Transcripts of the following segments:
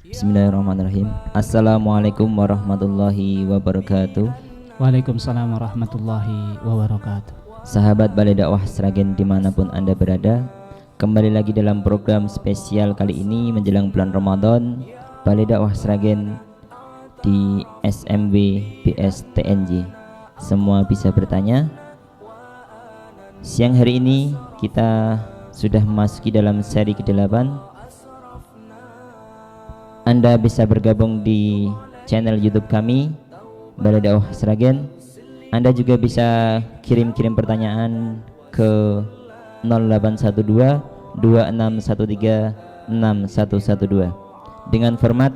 Bismillahirrahmanirrahim. Assalamualaikum warahmatullahi wabarakatuh. Waalaikumsalam warahmatullahi wabarakatuh. Sahabat Balai Dakwah Sragen dimanapun Anda berada, kembali lagi dalam program spesial kali ini menjelang bulan Ramadan. Balai Dakwah Sragen di SMW BS TNJ. Semua bisa bertanya. Siang hari ini kita sudah memasuki dalam seri ke-8. Anda bisa bergabung di channel YouTube kami Balai Dakwah Sragen. Anda juga bisa kirim-kirim pertanyaan ke 0812 2613 6112 dengan format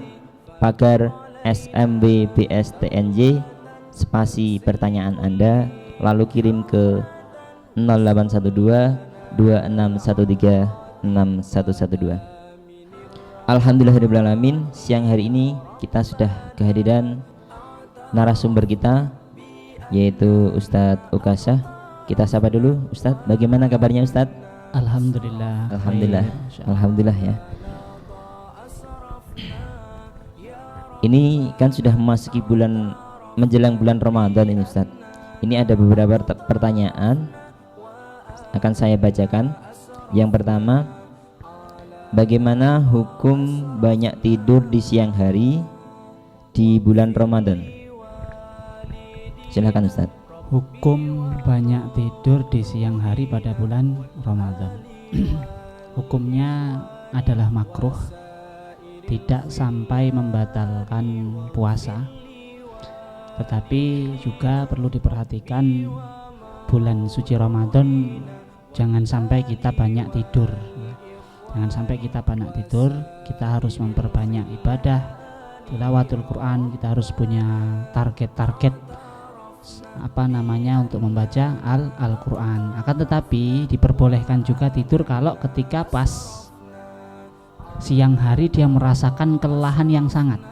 pagar SMW BS TNJ spasi pertanyaan Anda, lalu kirim ke 0812 2613 6112. Alhamdulillahirrahmanirrahim. Siang hari ini kita sudah kehadiran narasumber kita, yaitu Ustadz Ukasha. Kita sapa dulu Ustadz, bagaimana kabarnya Ustadz? Alhamdulillah. Alhamdulillah ya. Ini kan sudah memasuki menjelang bulan Ramadan ini Ustadz. Ini ada beberapa pertanyaan akan saya bacakan. Yang pertama, bagaimana hukum banyak tidur di siang hari di bulan Ramadan? Silakan Ustaz. Hukum banyak tidur di siang hari pada bulan Ramadan. Hukumnya adalah makruh, tidak sampai membatalkan puasa. Tetapi juga perlu diperhatikan, bulan suci Ramadan jangan sampai kita banyak tidur. Jangan sampai kita banyak tidur, kita harus memperbanyak ibadah, tilawatul Quran, kita harus punya target-target untuk membaca Al-Quran. Akan tetapi diperbolehkan juga tidur kalau ketika pas siang hari dia merasakan kelelahan yang sangat,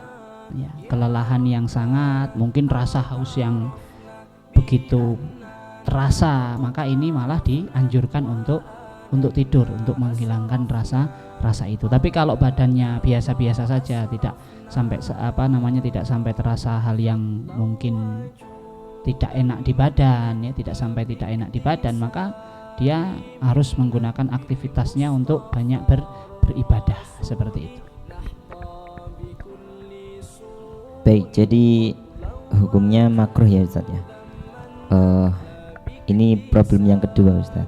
ya, kelelahan yang sangat, mungkin rasa haus yang begitu terasa, maka ini malah dianjurkan untuk tidur, untuk menghilangkan rasa itu. Tapi kalau badannya biasa-biasa saja, tidak sampai tidak sampai terasa hal yang mungkin tidak enak di badan, ya, tidak sampai tidak enak di badan, maka dia harus menggunakan aktivitasnya untuk banyak beribadah seperti itu. Baik, jadi hukumnya makruh ya Ustaz ya. Ini problem yang kedua Ustaz,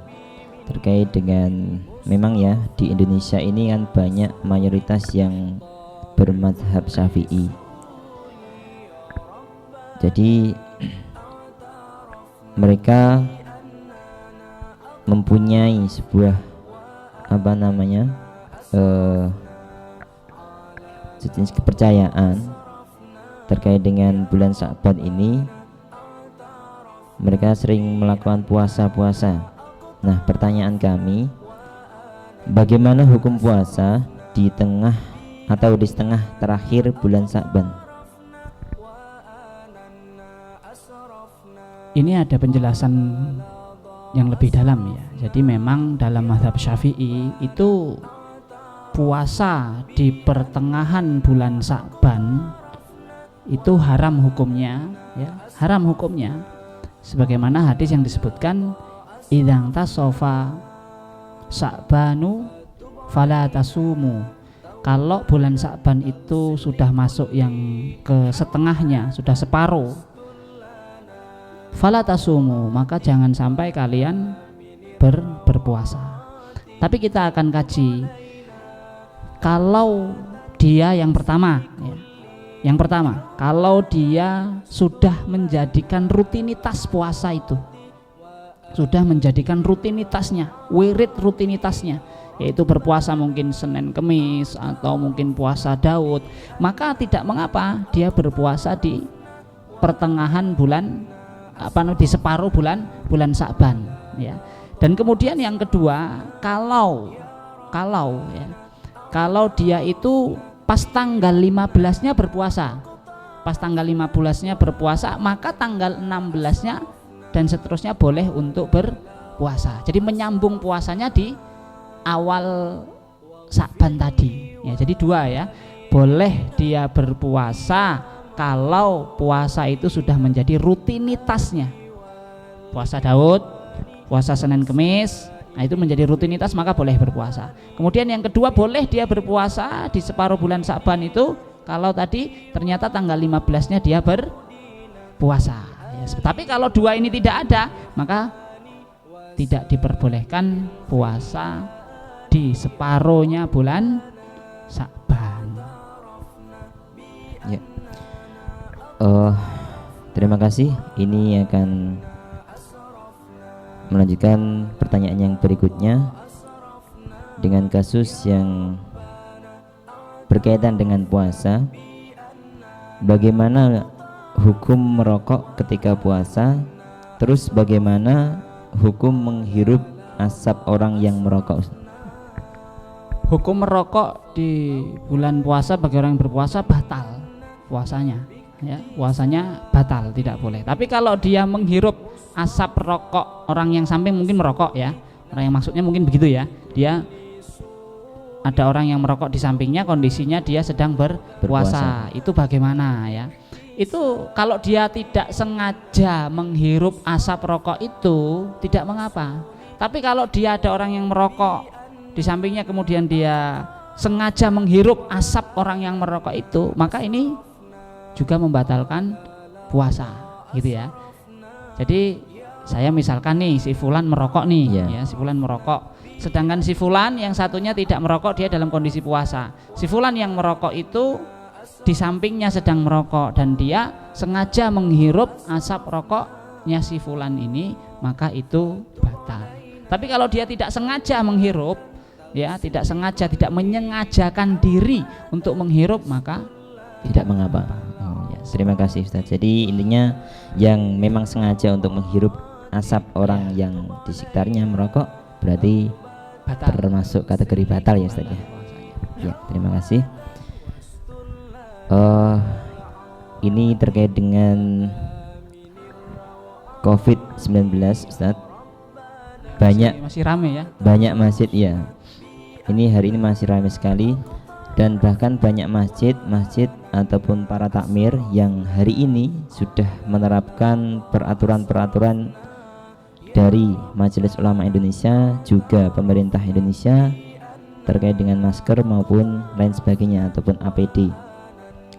terkait dengan memang ya di Indonesia ini kan banyak mayoritas yang bermadzhab Syafi'i. Jadi mereka mempunyai sebuah sejenis kepercayaan terkait dengan bulan Sya'ban ini. Mereka sering melakukan puasa-puasa. Nah, pertanyaan kami, bagaimana hukum puasa di tengah atau di setengah terakhir bulan Sya'ban? Ini ada penjelasan yang lebih dalam ya. Jadi memang dalam mazhab Syafi'i itu puasa di pertengahan bulan Sya'ban itu haram hukumnya, ya, haram hukumnya. Sebagaimana hadis yang disebutkan, idzang tasofa Sya'banu fala tasumu. Kalau bulan Sya'ban itu sudah masuk yang ke setengahnya, sudah separuh, fala tasumu, maka jangan sampai kalian berpuasa. Tapi kita akan kaji, kalau dia yang pertama, ya, yang pertama, kalau dia sudah menjadikan rutinitas puasa itu, sudah menjadikan rutinitasnya, wirid rutinitasnya, yaitu berpuasa mungkin Senin Kemis atau mungkin puasa Daud, maka tidak mengapa dia berpuasa di pertengahan bulan, di separuh bulan Sya'ban, ya. Dan kemudian yang kedua, kalau dia itu pas tanggal 15-nya berpuasa, maka tanggal 16-nya dan seterusnya boleh untuk puasa. Jadi menyambung puasanya di awal Sya'ban tadi. Ya, jadi dua ya. Boleh dia berpuasa kalau puasa itu sudah menjadi rutinitasnya. Puasa Daud, puasa Senin Kemis, nah itu menjadi rutinitas, maka boleh berpuasa. Kemudian yang kedua, boleh dia berpuasa di separuh bulan Sya'ban itu kalau tadi ternyata tanggal 15-nya dia berpuasa. Ya, tapi kalau dua ini tidak ada, maka tidak diperbolehkan puasa di separuhnya bulan Sya'ban. Ya. Terima kasih. Ini akan melanjutkan pertanyaan yang berikutnya dengan kasus yang berkaitan dengan puasa. Bagaimana hukum merokok ketika puasa? Terus bagaimana hukum menghirup asap orang yang merokok? Hukum merokok di bulan puasa bagi orang yang berpuasa batal puasanya, ya, puasanya batal, tidak boleh. Tapi kalau dia menghirup asap rokok orang yang samping, mungkin merokok ya, orang yang maksudnya mungkin begitu ya, dia ada orang yang merokok di sampingnya, kondisinya dia sedang berpuasa, itu bagaimana ya? Itu kalau dia tidak sengaja menghirup asap rokok itu tidak mengapa. Tapi kalau dia ada orang yang merokok di sampingnya kemudian dia sengaja menghirup asap orang yang merokok itu, maka ini juga membatalkan puasa, gitu ya. Jadi saya misalkan nih si fulan merokok nih, ya, si fulan merokok, sedangkan si fulan yang satunya tidak merokok, dia dalam kondisi puasa. Si fulan yang merokok itu di sampingnya sedang merokok dan dia sengaja menghirup asap rokoknya si fulan ini, maka itu batal. Tapi kalau dia tidak sengaja menghirup, ya, tidak sengaja, tidak menyengajakan diri untuk menghirup, maka tidak mengapa. Ya, terima kasih Ustaz. Jadi intinya yang memang sengaja untuk menghirup asap orang yang di sekitarnya merokok berarti batal, termasuk kategori batal ya Ustaz ya. Ya, terima kasih. Ini terkait dengan COVID-19 Ustaz. Masih rame ya. Banyak masjid ya. Ini hari ini masih ramai sekali, dan bahkan banyak masjid ataupun para takmir yang hari ini sudah menerapkan peraturan-peraturan dari Majelis Ulama Indonesia juga pemerintah Indonesia terkait dengan masker maupun lain sebagainya ataupun APD.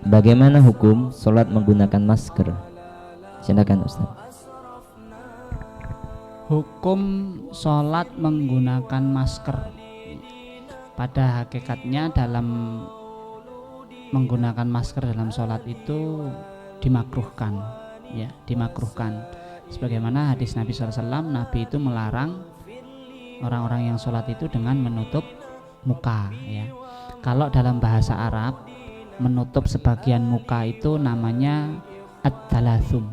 Bagaimana hukum sholat menggunakan masker? Silakan Ustaz. Hukum sholat menggunakan masker, pada hakikatnya dalam menggunakan masker dalam sholat itu dimakruhkan, ya, dimakruhkan. Sebagaimana hadis Nabi SAW, Nabi itu melarang orang-orang yang sholat itu dengan menutup muka, ya. Kalau dalam bahasa Arab menutup sebagian muka itu namanya ad-dalathum.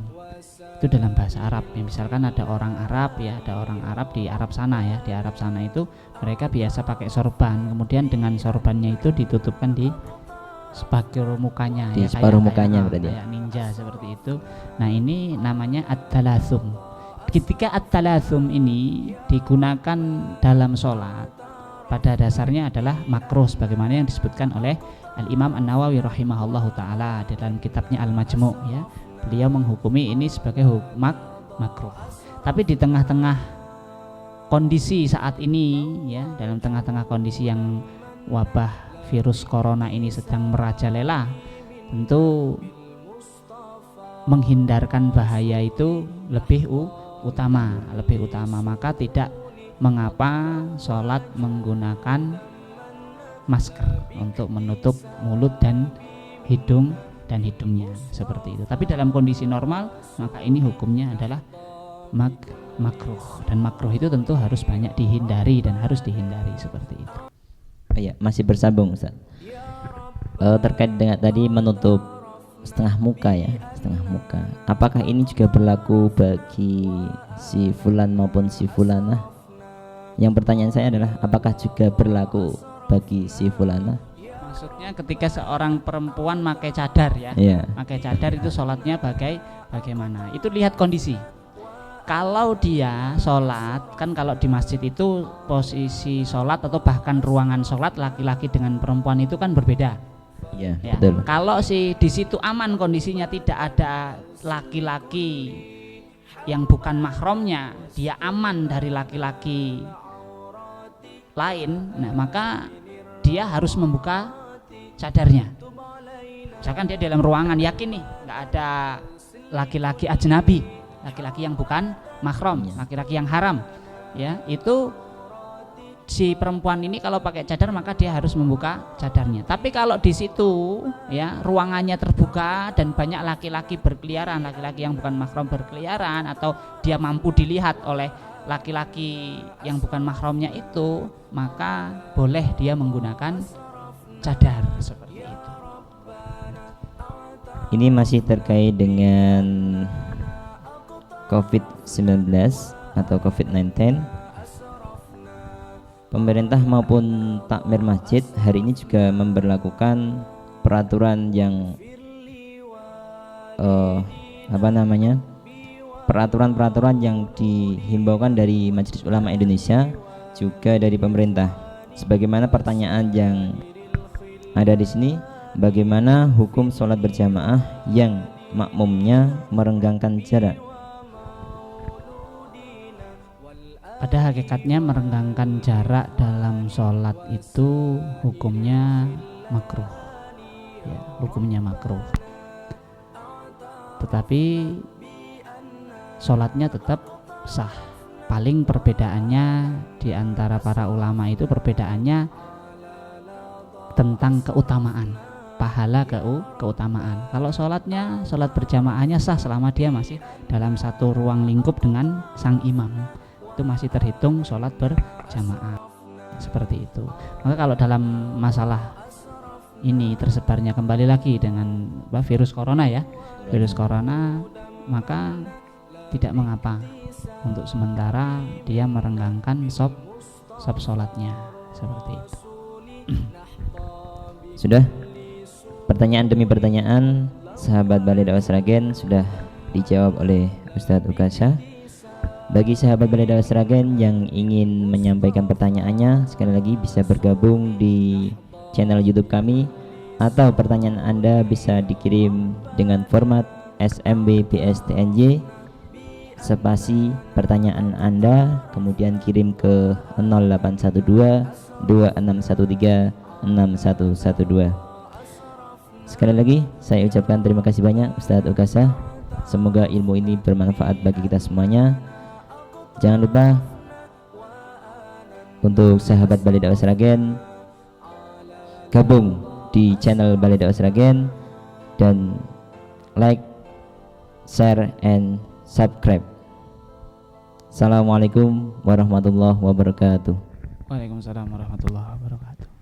Itu dalam bahasa Arab ya. Misalkan ada orang Arab ya, ada orang Arab di Arab sana ya, di Arab sana itu mereka biasa pakai sorban, kemudian dengan sorbannya itu ditutupkan di separuh mukanya, di ya, separuh mukanya berarti kayak ninja seperti itu. Nah ini namanya ad-dalathum. Ketika ad-dalathum ini digunakan dalam sholat, pada dasarnya adalah makruh sebagaimana yang disebutkan oleh Al-Imam An-Nawawi rahimahullahu ta'ala dalam kitabnya Al-Majmu' ya. Beliau menghukumi ini sebagai hukum makruh. Tapi di tengah-tengah kondisi saat ini ya, dalam tengah-tengah kondisi yang wabah virus corona ini sedang merajalela, tentu menghindarkan bahaya itu lebih utama. Maka tidak mengapa sholat menggunakan masker untuk menutup mulut dan hidungnya seperti itu. Tapi dalam kondisi normal maka ini hukumnya adalah makruh, dan makruh itu tentu harus banyak dihindari dan harus dihindari seperti itu. Ya, masih bersambung Ustaz. Terkait dengan tadi menutup setengah muka ya, setengah muka. Apakah ini juga berlaku bagi si fulan maupun si fulanah? Yang pertanyaan saya adalah apakah juga berlaku bagi si fulanah? Maksudnya ketika seorang perempuan pakai cadar ya, pakai cadar itu sholatnya bagaimana? Itu lihat kondisi. kalau dia sholat, kan kalau di masjid itu posisi sholat atau bahkan ruangan sholat laki-laki dengan perempuan itu kan berbeda. Iya, Ya. betul. Kalau di situ aman kondisinya, tidak ada laki-laki yang bukan mahramnya, dia aman dari laki-laki lain, nah maka dia harus membuka cadarnya. Misalkan dia dalam ruangan, yakin nih nggak ada laki-laki ajnabi, laki-laki yang bukan mahram, laki-laki yang haram, ya itu si perempuan ini kalau pakai cadar maka dia harus membuka cadarnya. Tapi kalau di situ ya ruangannya terbuka dan banyak laki-laki berkeliaran, laki-laki yang bukan mahram berkeliaran, atau dia mampu dilihat oleh laki-laki yang bukan mahramnya itu, maka boleh dia menggunakan cadar seperti itu. Ini masih terkait dengan COVID-19 atau COVID-19. Pemerintah maupun takmir masjid hari ini juga memberlakukan peraturan yang peraturan-peraturan yang dihimbaukan dari Majelis Ulama Indonesia juga dari pemerintah. Sebagaimana pertanyaan yang ada di sini, bagaimana hukum sholat berjamaah yang makmumnya merenggangkan jarak? Pada hakikatnya merenggangkan jarak dalam sholat itu hukumnya makruh, ya, hukumnya makruh. Tetapi sholatnya tetap sah. Paling perbedaannya di antara para ulama itu perbedaannya tentang keutamaan, pahala keutamaan. Kalau sholat berjamaahnya sah selama dia masih dalam satu ruang lingkup dengan sang imam, itu masih terhitung sholat berjamaah seperti itu. Maka kalau dalam masalah ini tersebarnya kembali lagi dengan virus corona ya, virus corona, maka tidak mengapa untuk sementara dia merenggangkan sop sholatnya seperti itu. Sudah, pertanyaan demi pertanyaan sahabat Balai Dakwah Sragen sudah dijawab oleh Ustadz Ukasha. Bagi sahabat Balai Dakwah Sragen yang ingin menyampaikan pertanyaannya, sekali lagi bisa bergabung di channel YouTube kami, atau pertanyaan Anda bisa dikirim dengan format SMB-PSTNJ spasi pertanyaan Anda, kemudian kirim ke 0812 2613 6112. Sekali lagi saya ucapkan terima kasih banyak Ustadz Ukasha. Semoga ilmu ini bermanfaat bagi kita semuanya. Jangan lupa untuk sahabat Balai Dakwah Sragen gabung di channel Balai Dakwah Sragen dan like, share, and subscribe. Assalamualaikum warahmatullahi wabarakatuh. Waalaikumsalam warahmatullahi wabarakatuh.